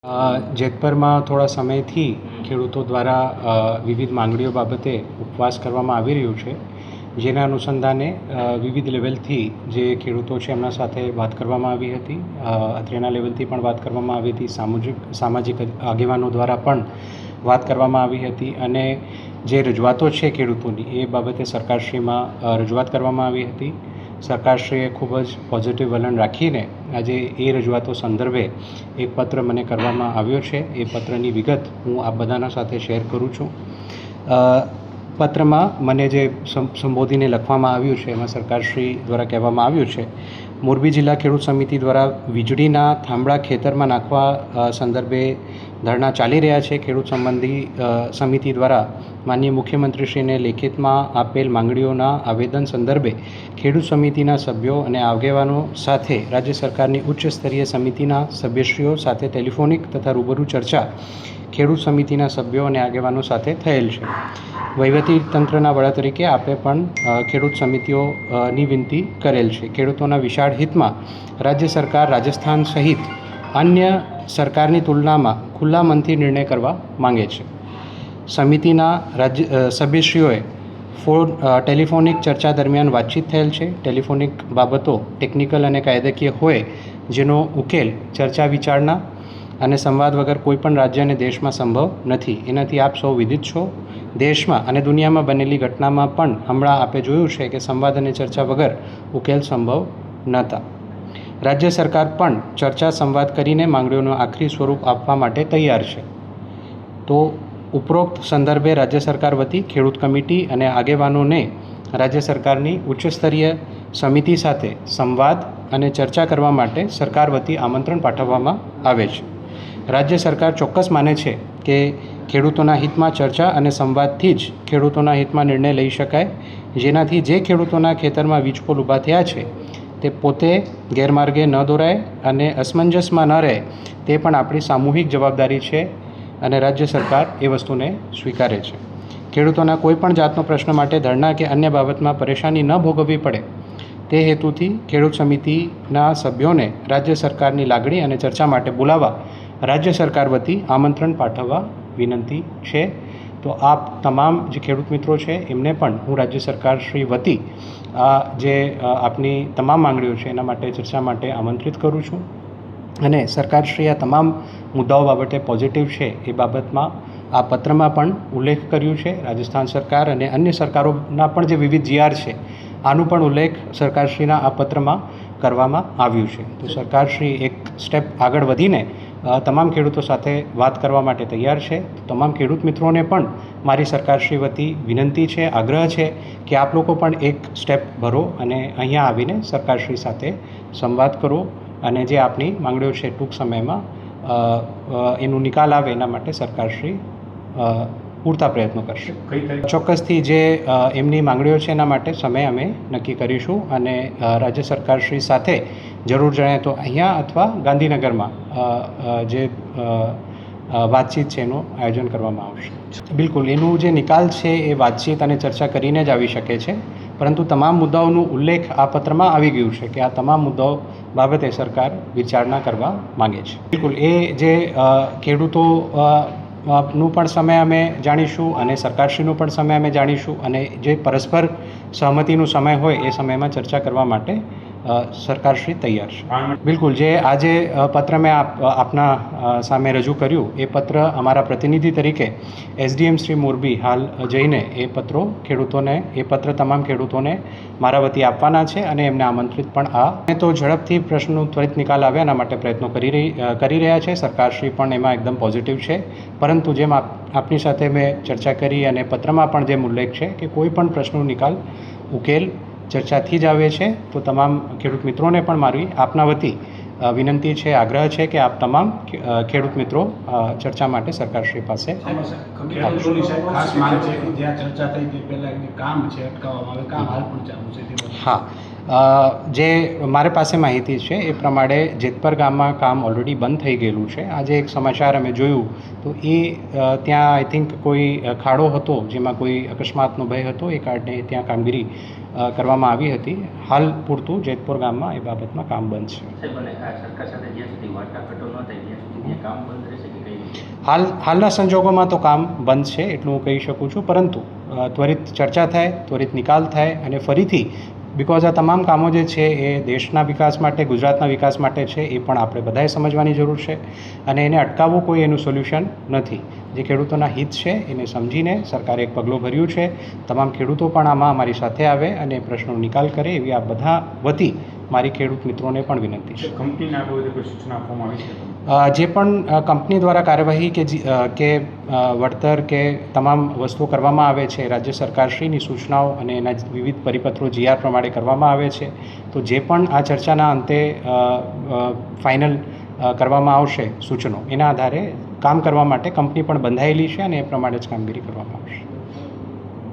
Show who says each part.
Speaker 1: જેતપરમાં થોડા સમયથી ખેડૂતો દ્વારા વિવિધ માંગણીઓ બાબતે ઉપવાસ કરવામાં આવી રહ્યું છે, જેના અનુસંધાને વિવિધ લેવલથી જે ખેડૂતો છે એમના સાથે વાત કરવામાં આવી હતી. અત્રેના લેવલથી પણ વાત કરવામાં આવી હતી, સામાજિક આગેવાનો દ્વારા પણ વાત કરવામાં આવી હતી અને જે રજૂઆતો છે ખેડૂતોની એ બાબતે સરકારશ્રીમાં રજૂઆત કરવામાં આવી હતી. સરકારશ્રીએ ખૂબ જ પોઝિટિવ વલણ રાખીને આજે એ રજૂઆતો સંદર્ભે એક પત્ર મને કરવામાં આવ્યો છે. એ પત્રની વિગત હું આપ બધાના સાથે શેર કરું છું. પત્રમાં મને જે સંબોધીને લખવામાં આવ્યું છે એમાં સરકારશ્રી દ્વારા કહેવામાં આવ્યું છે, મોરબી જિલ્લા ખેડૂત સમિતિ દ્વારા વીજળીના થાંભળા ખેતરમાં નાખવા સંદર્ભે ધરણા ચાલી રહ્યા છે. ખેડૂત સંબંધી સમિતિ દ્વારા માનનીય મુખ્યમંત્રીશ્રીને લેખિતમાં આપેલ માંગણીઓના આવેદન સંદર્ભે ખેડૂત સમિતિના સભ્યો અને આગેવાનો સાથે રાજ્ય સરકારની ઉચ્ચ સ્તરીય સમિતિના સભ્યશ્રીઓ સાથે ટેલિફોનિક તથા રૂબરૂ ચર્ચા ખેડૂત સમિતિના સભ્યો અને આગેવાનો સાથે થયેલ છે. વહીવટી તંત્રના વડા તરીકે આપે પણ ખેડૂત સમિતિઓની વિનંતી કરેલ છે. ખેડૂતોના વિશાળ હિતમાં રાજ્ય સરકાર રાજસ્થાન સહિત અન્ય સરકારની તુલનામાં ખુલ્લા મનથી નિર્ણય કરવા માંગે છે. સમિતિના સભ્યશ્રીઓએ ટેલિફોનિક ચર્ચા દરમિયાન વાતચીત થયેલ છે. ટેલિફોનિક બાબતો ટેકનિકલ અને કાયદાકીય હોય જેનો ઉકેલ ચર્ચા વિચારણા અને સંવાદ વગર કોઈપણ રાજ્ય અને દેશમાં સંભવ નથી. એનાથી આપ સૌ વિદિત છો. દેશમાં અને દુનિયામાં બનેલી ઘટનામાં પણ હમણાં આપે જોયું છે કે સંવાદ અને ચર્ચા વગર ઉકેલ સંભવ નહોતા. રાજ્ય સરકાર પણ ચર્ચા સંવાદ કરીને માંગણીઓનું આખરી સ્વરૂપ આપવા માટે તૈયાર છે. તો ઉપરોક્ત સંદર્ભે રાજ્ય સરકાર વતી ખેડૂત કમિટી અને આગેવાનોને રાજ્ય સરકારની ઉચ્ચ સ્તરીય સમિતિ સાથે સંવાદ અને ચર્ચા કરવા માટે સરકાર વતી આમંત્રણ પાઠવવામાં આવે છે. રાજ્ય સરકાર ચોક્કસ માને છે કે ખેડૂતોના હિતમાં ચર્ચા અને સંવાદથી જ ખેડૂતોના હિતમાં નિર્ણય લઈ શકાય, જેનાથી જે ખેડૂતોના ખેતરમાં વીજપોલ ઊભા થયા છે તે પોતે ગેરમાર્ગે ન દોરાય અને અસમંજસમાં ન રહે, તે પણ આપણી સામૂહિક જવાબદારી છે અને રાજ્ય સરકાર એ વસ્તુને સ્વીકારે છે. ખેડૂતોના કોઈપણ જાતનો પ્રશ્ન માટે ધરણા કે અન્ય બાબતમાં પરેશાની ન ભોગવવી પડે તે હેતુથી ખેડૂત સમિતિના સભ્યોને રાજ્ય સરકારની લાગણી અને ચર્ચા માટે બોલાવવા રાજ્ય સરકાર વતી આમંત્રણ પાઠવવા વિનંતી છે. તો આપ તમામ જે ખેડૂત મિત્રો છે એમને પણ હું રાજ્ય સરકાર શ્રી વતી જે આપની તમામ માંગણીઓ છે એના માટે ચર્ચા માટે આમંત્રિત કરું છું. અને સરકારશ્રી આ તમામ મુદ્દાઓ બાબતે પોઝિટિવ છે એ બાબતમાં આ પત્રમાં પણ ઉલ્લેખ કર્યું છે. રાજસ્થાન સરકાર અને અન્ય સરકારોના પણ જે વિવિધ જીઆર છે આનું પણ ઉલ્લેખ સરકારશ્રીના આ પત્રમાં કરવામાં આવ્યું છે. તો સરકારશ્રી એક સ્ટેપ આગળ વધીને તમામ ખેડૂતો સાથે વાત કરવા માટે તૈયાર છે. તમામ ખેડૂત મિત્રોને પણ મારી સરકારશ્રી વતી વિનંતી છે, આગ્રહ છે કે આપ લોકો પણ એક સ્ટેપ ભરો અને અહીંયા આવીને સરકારશ્રી સાથે સંવાદ કરો અને જે આપની માંગણીઓ છે ટૂંક સમયમાં એનું નિકાલ આવે એના માટે સરકારશ્રી પૂરતા પ્રયત્નો કરશે. ચોક્કસથી જે એમની માંગણીઓ છે એના માટે સમય અમે નક્કી કરીશું અને રાજ્ય સરકારશ્રી સાથે જરૂર જણાય તો અહીંયા અથવા ગાંધીનગરમાં જે વાતચીત છે એનું આયોજન કરવામાં આવશે. બિલકુલ, એનું જે નિકાલ છે એ વાતચીત અને ચર્ચા કરીને જ આવી શકે છે, પરંતુ તમામ મુદ્દાઓનું ઉલ્લેખ આ પત્રમાં આવી ગયું છે કે આ તમામ મુદ્દાઓ બાબતે સરકાર વિચારણા કરવા માગે છે. બિલકુલ, એ જે ખેડૂતો નું પણ સમય અમે જાણીશું અને સરકારશ્રીનો પણ સમય અમે જાણીશું અને જે પરસ્પર સહમતિનો સમય હોય એ સમયમાં ચર્ચા કરવા માટે સરકારશ્રી તૈયાર છે. બિલકુલ, જે આજે પત્ર મેં આપના સામે રજૂ કર્યું એ પત્ર અમારા પ્રતિનિધિ તરીકે એસડીએમ શ્રી મોરબી હાલ જઈને એ પત્ર તમામ ખેડૂતોને મારા વતી આપવાના છે અને એમને આમંત્રિત પણ તો ઝડપથી પ્રશ્નનો ત્વરિત નિકાલ આવે એના માટે પ્રયત્નો કરી રહ્યા છે. સરકારશ્રી પણ એમાં એકદમ પોઝિટિવ છે, પરંતુ જેમ આપની સાથે મેં ચર્ચા કરી અને પત્રમાં પણ જેમ ઉલ્લેખ છે કે કોઈ પણ પ્રશ્નનો નિકાલ ઉકેલ ચર્ચાથી જ આવે છે. તો તમામ ખેડૂત મિત્રોને પણ મારી આપના વતી વિનંતી છે, આગ્રહ છે કે આપ તમામ ખેડૂત મિત્રો ચર્ચા માટે સરકારશ્રી પાસે હા. જે મારી પાસે માહિતી છે એ પ્રમાણે જેતપર ગામમાં કામ ઓલરેડી બંધ થઈ ગયેલું છે. આજે એક સમાચાર અમે જોયું તો એ ત્યાં આઈ થિંક કોઈ ખાડો હતો જેમાં કોઈ અકસ્માતનો ભય હતો, એ કારણે ત્યાં કામગીરી કરવામાં આવી હતી. હાલ પૂરતું જેતપુર ગામમાં એ બાબતમાં કામ બંધ છે.
Speaker 2: કામ બંધ રહેશે કે કઈ?
Speaker 1: હાલના સંજોગોમાં તો કામ બંધ છે એટલું હું કહી શકું છું, પરંતુ ત્વરિત ચર્ચા થાય, ત્વરિત નિકાલ થાય અને ફરીથી બિકોઝ આ તમામ કામો જે છે એ દેશના વિકાસ માટે, ગુજરાતના વિકાસ માટે છે, એ પણ આપણે બધાએ સમજવાની જરૂર છે અને એને અટકાવવું કોઈ એનું સોલ્યુશન નથી. જે ખેડૂતોના હિત છે એને સમજીને સરકારે એક પગલું ભર્યું છે. તમામ ખેડૂતો પણ આમાં અમારી સાથે આવે અને પ્રશ્નનો નિકાલ કરે એવી આ બધા વતી મારી ખેડૂત મિત્રોને પણ વિનંતી છે.
Speaker 3: કંપનીને આ બાબતે કોઈ સૂચના આપવામાં આવી છે?
Speaker 1: જે પણ કંપની દ્વારા કાર્યવાહી કે વળતર કે તમામ વસ્તુઓ કરવામાં આવે છે, રાજ્ય સરકારશ્રીની સૂચનાઓ અને એના વિવિધ પરિપત્રો GR પ્રમાણે કરવામાં આવે છે. તો જે પણ આ ચર્ચાના અંતે ફાઇનલ કરવામાં આવશે સૂચનો, એના આધારે કામ કરવા માટે કંપની પણ બંધાયેલી છે અને એ પ્રમાણે જ કામગીરી કરવામાં આવશે.